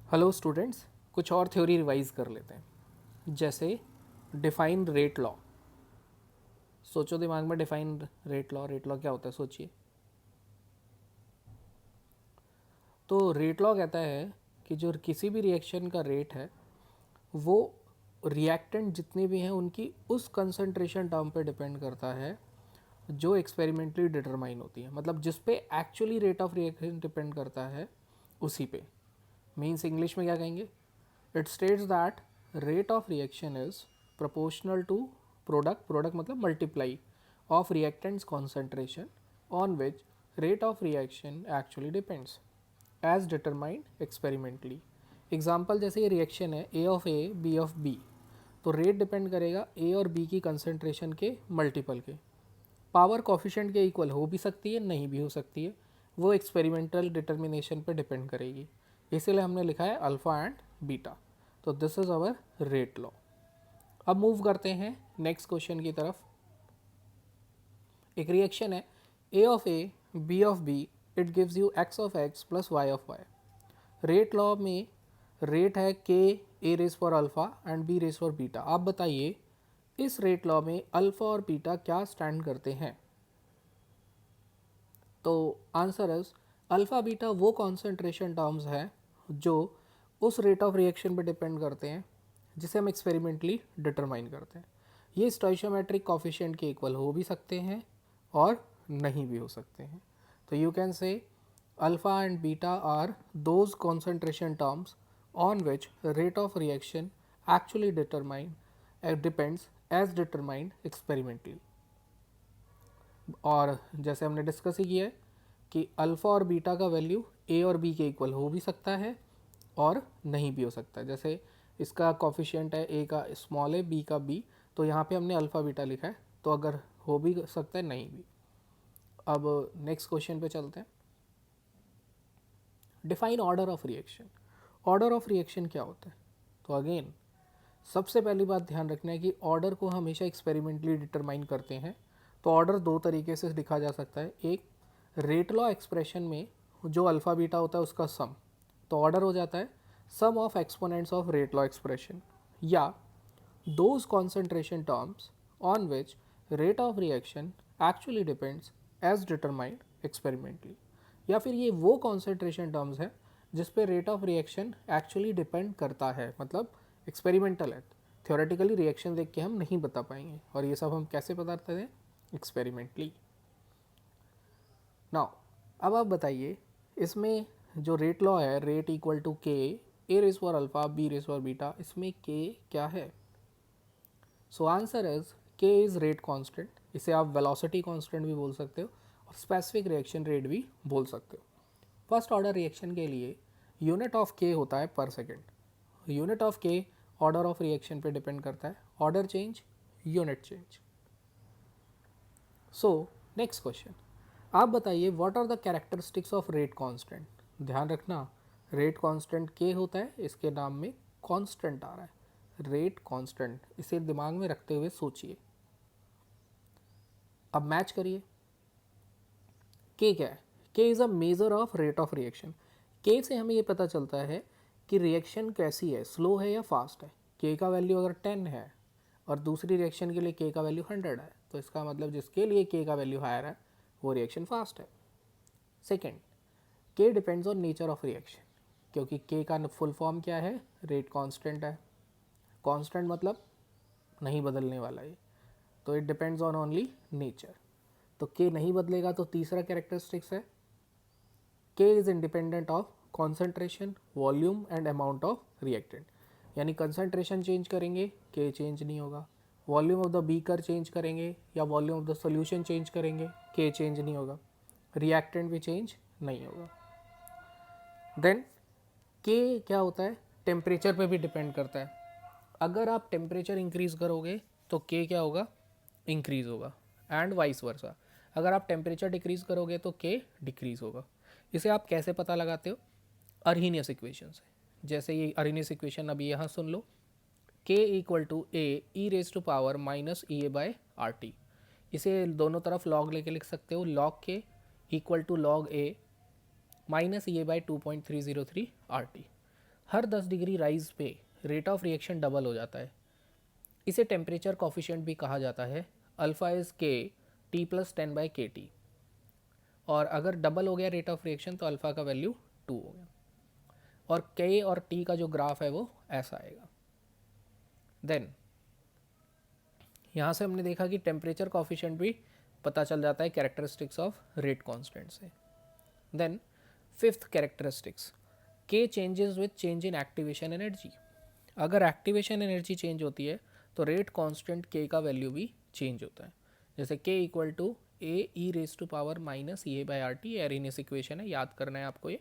Hello students, कुछ और theory revise कर लेते हैं। जैसे डिफाइन रेट लॉ। सोचो दिमाग में, डिफाइन रेट लॉ क्या होता है, सोचिए। तो रेट लॉ कहता है कि जो किसी भी रिएक्शन का रेट है वो रिएक्टेंट जितने भी हैं उनकी उस कंसंट्रेशन टर्म पे डिपेंड करता है जो एक्सपेरिमेंटली डिटरमाइन होती है। मतलब जिस पे actually rate of reaction depend करता है उसी पे। मीन्स इंग्लिश में क्या कहेंगे? It states that rate of reaction is proportional to product मतलब multiply of reactants concentration on which rate of reaction actually depends as determined experimentally. Example जैसे ये रिएक्शन है A of A B of B, तो rate depend करेगा A और B की concentration के multiple के। पावर कॉफिशेंट के इक्वल हो भी सकती है, नहीं भी हो सकती है, वो एक्सपेरिमेंटल डिटर्मिनेशन पे डिपेंड करेगी। इसीलिए हमने लिखा है अल्फ़ा एंड बीटा। तो this is our rate law. अब मूव करते हैं नेक्स्ट क्वेश्चन की तरफ। एक रिएक्शन है A of A B of B, it gives you X of X plus Y of Y. Rate law में रेट है K A raise for alpha and B raise for beta. आप बताइए इस rate law में alpha और beta क्या stand करते हैं? तो आंसर इज अल्फ़ा बीटा वो कॉन्सेंट्रेशन टर्म्स हैं जो उस रेट ऑफ रिएक्शन पे डिपेंड करते हैं जिसे हम एक्सपेरिमेंटली डिटरमाइन करते हैं। ये स्टोइशियोमेट्रिक कॉफिशिएंट के इक्वल हो भी सकते हैं और नहीं भी हो सकते हैं। तो you can say alpha and beta are those concentration terms on which rate of reaction actually determine depends as determined experimentally. और जैसे हमने डिस्कस ही किया है कि अल्फ़ा और बीटा का वैल्यू ए और बी के इक्वल हो भी सकता है और नहीं भी हो सकता है। जैसे इसका कॉफिशिएंट है ए का स्मॉल है, बी का बी, तो यहाँ पे हमने अल्फ़ा बीटा लिखा है, तो अगर हो भी सकता है, नहीं भी। अब नेक्स्ट क्वेश्चन पे चलते हैं। Define order of reaction. Order of reaction क्या होता है? तो अगेन सबसे पहली बात ध्यान रखना है कि ऑर्डर को हमेशा एक्सपेरिमेंटली डिटरमाइन करते हैं। तो ऑर्डर दो तरीके से लिखा जा सकता है। एक, रेट लॉ एक्सप्रेशन में जो अल्फ़ा बीटा होता है उसका सम, तो ऑर्डर हो जाता है sum of exponents of rate law expression, या those concentration terms on which rate of reaction actually depends as determined experimentally. या फिर ये वो कॉन्सेंट्रेशन टर्म्स है जिस पे rate of reaction actually depend करता है, मतलब एक्सपेरिमेंटल है। थ्योरेटिकली रिएक्शन देख के हम नहीं बता पाएंगे, और ये सब हम कैसे बताते हैं? एक्सपेरिमेंटली। नाउ अब आप बताइए इसमें जो रेट लॉ है, rate equal to K A raise for alpha B raise for beta, इसमें के क्या है? So answer is K is rate constant. इसे आप वेलोसिटी कांस्टेंट भी बोल सकते हो और स्पेसिफिक रिएक्शन रेट भी बोल सकते हो। फर्स्ट ऑर्डर रिएक्शन के लिए यूनिट ऑफ के होता है पर second. Unit of K order of reaction पे डिपेंड करता है। Order change, unit change. So next question, आप बताइए what are the characteristics of rate constant. ध्यान रखना रेट कांस्टेंट के होता है, इसके नाम में कांस्टेंट आ रहा है, रेट कांस्टेंट। इसे दिमाग में रखते हुए सोचिए। अब मैच करिए। के क्या है? के is a measure of rate of reaction. के से हमें ये पता चलता है कि रिएक्शन कैसी है, स्लो है या फास्ट है। के का वैल्यू अगर 10 है और दूसरी रिएक्शन के लिए के का वैल्यू 100 है, तो इसका मतलब जिसके लिए के का वैल्यू हायर है वो रिएक्शन फास्ट है। सेकेंड, के depends on nature of reaction, क्योंकि के का फुल फॉर्म क्या है? रेट कांस्टेंट है। कांस्टेंट मतलब नहीं बदलने वाला है, तो it depends on only nature. तो के नहीं बदलेगा। तो तीसरा कैरेक्टरिस्टिक्स है के is independent of concentration, volume and amount of reactant. यानी कंसंट्रेशन चेंज करेंगे के चेंज नहीं होगा, volume of the beaker change करेंगे या volume of the solution change करेंगे, के चेंज नहीं होगा, रिएक्टेंट भी चेंज नहीं होगा। देन के क्या होता है? टेम्परेचर पे भी डिपेंड करता है। अगर आप टेम्परेचर इंक्रीज करोगे तो के क्या होगा? इंक्रीज होगा, एंड वाइस वर्सा। अगर आप टेम्परेचर डिक्रीज करोगे तो के डिक्रीज होगा। इसे आप कैसे पता लगाते हो? अर्हीनियस इक्वेशन से। जैसे ये अर्हीनियस इक्वेशन अभी यहाँ सुन लो, K equal to A e raise to power minus E A by R T. इसे दोनों तरफ लॉग लेके लिख सकते हो। Log K equal to log A minus E A by 2.303 R T. हर 10 डिग्री राइज पे रेट ऑफ रिएक्शन डबल हो जाता है। इसे टेम्परेचर कॉफिशिएंट भी कहा जाता है। अल्फ़ा इज़ के टी प्लस 10/kT, और अगर डबल हो गया रेट ऑफ रिएक्शन तो अल्फ़ा का वैल्यू 2 हो गया, और के और टी का जो ग्राफ है वो ऐसा आएगा। देन यहाँ से हमने देखा कि टेम्परेचर कॉफिशिएंट भी पता चल जाता है कैरेक्टरिस्टिक्स ऑफ रेट कांस्टेंट से। देन फिफ्थ कैरेक्टरिस्टिक्स, के changes with change in activation energy. अगर एक्टिवेशन एनर्जी चेंज होती है तो रेट कांस्टेंट के का वैल्यू भी चेंज होता है। जैसे k equal to A E raise to power minus A by R T, Arrhenius equation है, याद करना है आपको ये।